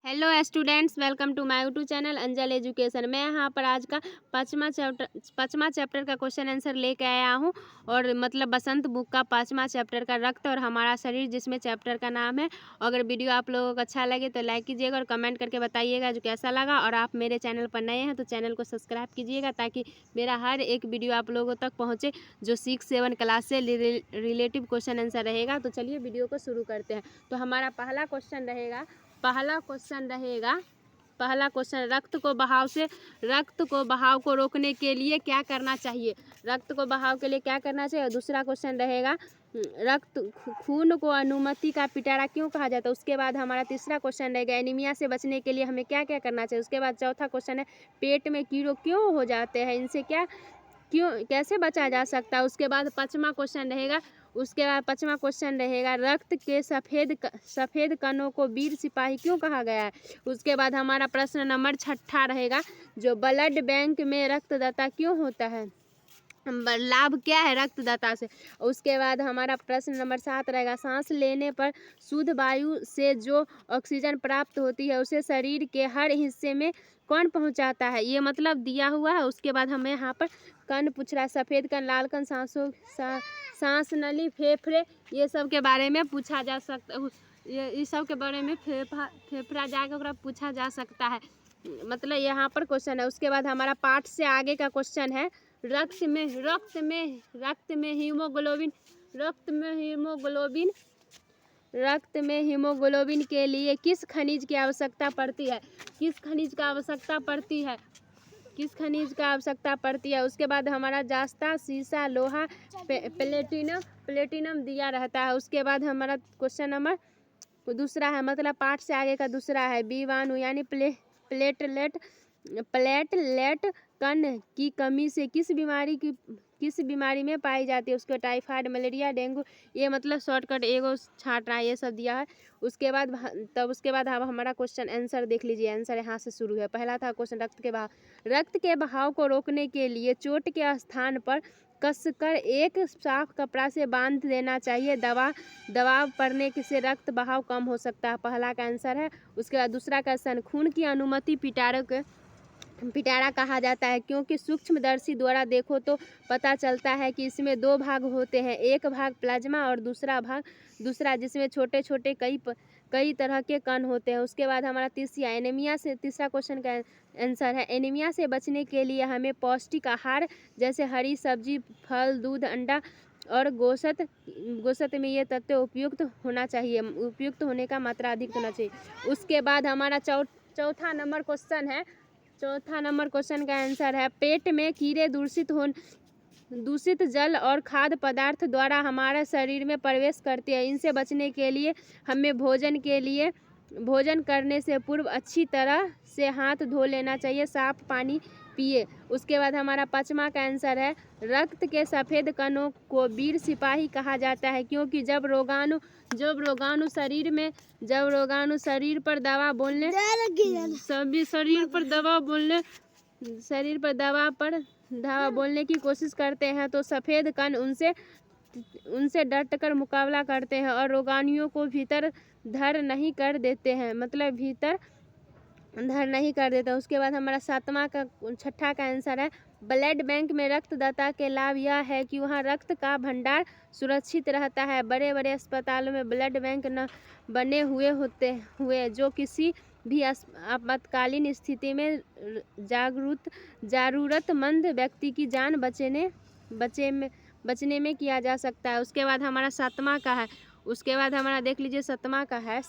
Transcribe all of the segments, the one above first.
Hello students, welcome to my YouTube channel Anjal education. मैं यहाँ पर आज का पाँचवा चैप्टर का क्वेश्चन आंसर लेके आया हूँ। और मतलब बसंत बुक का पाँचवा चैप्टर का रक्त और हमारा शरीर, जिसमें चैप्टर का नाम है। अगर वीडियो आप लोगों को अच्छा लगे तो लाइक कीजिएगा और कमेंट करके बताइएगा जो कैसा लगा। और आप मेरे चैनल पर नए हैं तो चैनल को सब्सक्राइब कीजिएगा ताकि मेरा हर एक वीडियो आप लोगों तक पहुँचे जो 6-7 क्लास से रिलेटिव क्वेश्चन आंसर रहेगा। तो चलिए वीडियो को शुरू करते हैं। तो हमारा पहला क्वेश्चन रहेगा रक्त को बहाव को रोकने के लिए क्या करना चाहिए। रक्त को बहाव के लिए क्या करना चाहिए। और दूसरा क्वेश्चन रहेगा खून को अनुमति का पिटारा क्यों कहा जाता है। उसके बाद हमारा तीसरा क्वेश्चन रहेगा एनीमिया से बचने के लिए हमें क्या क्या करना चाहिए। उसके बाद चौथा क्वेश्चन है पेट में कीड़े क्यों हो जाते हैं, इनसे कैसे बचा जा सकता है। उसके बाद पाँचवा क्वेश्चन रहेगा रक्त के सफ़ेद कणों को वीर सिपाही क्यों कहा गया है। उसके बाद हमारा प्रश्न नंबर 6 रहेगा जो ब्लड बैंक में रक्तदाता क्यों होता है, लाभ क्या है रक्तदाता से। उसके बाद हमारा प्रश्न नंबर 7 रहेगा सांस लेने पर शुद्ध वायु से जो ऑक्सीजन प्राप्त होती है उसे शरीर के हर हिस्से में कौन पहुंचाता है, ये मतलब दिया हुआ है। उसके बाद हमें यहाँ पर कण पूछ रहा है, सफ़ेद कण, लाल कण, सांस नली, फेफड़े, ये सब के बारे में पूछा जा सकता है। इस सब के बारे में फेफड़ा जाकर पूछा जा सकता है, मतलब यहाँ पर क्वेश्चन है। उसके बाद हमारा पाठ से आगे का क्वेश्चन है रक्त में हीमोग्लोबिन के लिए किस खनिज की आवश्यकता पड़ती है। उसके बाद हमारा जास्ता, सीसा, लोहा, प्लेटिनम दिया रहता है। उसके बाद हमारा क्वेश्चन नंबर दूसरा है, मतलब पाठ से आगे का दूसरा है बीवाणु यानी प्लेटलेट कण की कमी से किस बीमारी में पाई जाती है। उसके टाइफाइड, मलेरिया, डेंगू, ये मतलब शॉर्टकट एगो छाट रहा है, ये सब दिया है। उसके बाद अब हमारा क्वेश्चन आंसर देख लीजिए। आंसर यहाँ से शुरू है। पहला था क्वेश्चन रक्त के बहाव को रोकने के लिए चोट के स्थान पर कसकर एक साफ कपड़ा से बांध देना चाहिए। दबाव पड़ने से रक्त बहाव कम हो सकता है, पहला का आंसर है। उसके बाद दूसरा क्वेश्चन खून की अनुमति पिटारा कहा जाता है क्योंकि सूक्ष्मदर्शी द्वारा देखो तो पता चलता है कि इसमें 2 भाग होते हैं, एक भाग प्लाज्मा और दूसरा जिसमें छोटे छोटे कई तरह के कण होते हैं। उसके बाद हमारा तीसरा क्वेश्चन का आंसर है एनीमिया से बचने के लिए हमें पौष्टिक आहार जैसे हरी सब्जी, फल, दूध, अंडा और गोश्त में ये तत्व उपयुक्त होने का मात्रा अधिक होना चाहिए। उसके बाद हमारा चौथा नंबर क्वेश्चन का आंसर है पेट में कीड़े दूषित जल और खाद्य पदार्थ द्वारा हमारे शरीर में प्रवेश करते हैं। इनसे बचने के लिए हमें भोजन करने से पूर्व अच्छी तरह से हाथ धो लेना चाहिए, साफ पानी पिए। उसके बाद हमारा पाँचवा का आंसर है रक्त के सफ़ेद कणों को वीर सिपाही कहा जाता है क्योंकि जब रोगाणु शरीर पर दवा बोलने की कोशिश करते हैं तो सफ़ेद कण उनसे डटकर मुकाबला करते हैं और रोगाणुओं को भीतर धर नहीं कर देते हैं। उसके बाद हमारा 6 का आंसर है ब्लड बैंक में रक्तदाता के लाभ यह है कि वहाँ रक्त का भंडार सुरक्षित रहता है। बड़े बड़े अस्पतालों में ब्लड बैंक न बने हुए जो किसी भी आपातकालीन स्थिति में ज़रूरतमंद व्यक्ति की जान बचने में किया जा सकता है। उसके बाद हमारा 7वां का है, उसके बाद हमारा देख लीजिए 7वां का है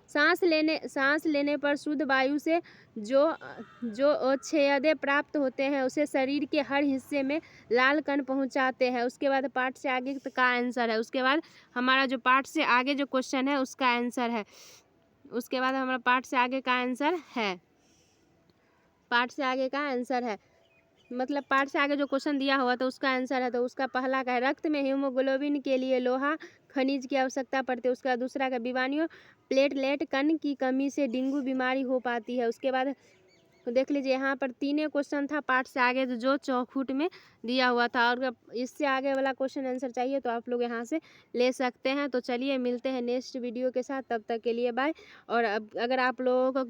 सांस लेने पर शुद्ध वायु से जो औषधि प्राप्त होते हैं उसे शरीर के हर हिस्से में लाल कण पहुंचाते हैं। उसके बाद पाठ से आगे का आंसर है। उसके बाद हमारा जो पाठ से आगे जो क्वेश्चन है उसका आंसर है। उसके बाद हमारा पाठ से आगे का आंसर है मतलब पाठ से आगे जो क्वेश्चन दिया हुआ तो उसका आंसर है। तो उसका पहला का है रक्त में हीमोग्लोबिन के लिए लोहा खनिज की आवश्यकता पड़ती है। उसका दूसरा का बीमारियों प्लेटलेट कण की कमी से डेंगू बीमारी हो पाती है। उसके बाद तो देख लीजिए यहाँ पर 3 क्वेश्चन था पार्ट से आगे जो चौखुट में दिया हुआ था, और इससे आगे वाला क्वेश्चन आंसर चाहिए तो आप लोग यहाँ से ले सकते हैं। तो चलिए मिलते हैं नेक्स्ट वीडियो के साथ, तब तक के लिए बाय। और अब अगर आप लोगों को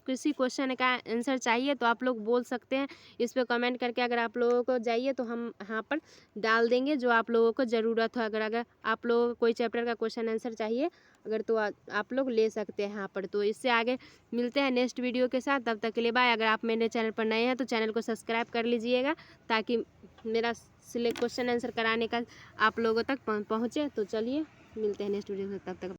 किसी क्वेश्चन का आंसर चाहिए तो आप लोग बोल सकते हैं इस पर कमेंट करके। अगर आप लोगों को चाहिए तो हम यहाँ पर डाल देंगे जो आप लोगों को ज़रूरत हो। अगर आप लोगों को कोई चैप्टर का क्वेश्चन आंसर चाहिए अगर, तो आप लोग ले सकते हैं यहाँ पर। तो इससे आगे मिलते हैं नेक्स्ट वीडियो के साथ, तब तक के लिए बाय। अगर आप मेरे चैनल पर नए हैं तो चैनल को सब्सक्राइब कर लीजिएगा ताकि मेरा क्वेश्चन आंसर कराने का आप लोगों तक पहुँचे। तो चलिए मिलते हैं नेक्स्ट वीडियो में, तब तक।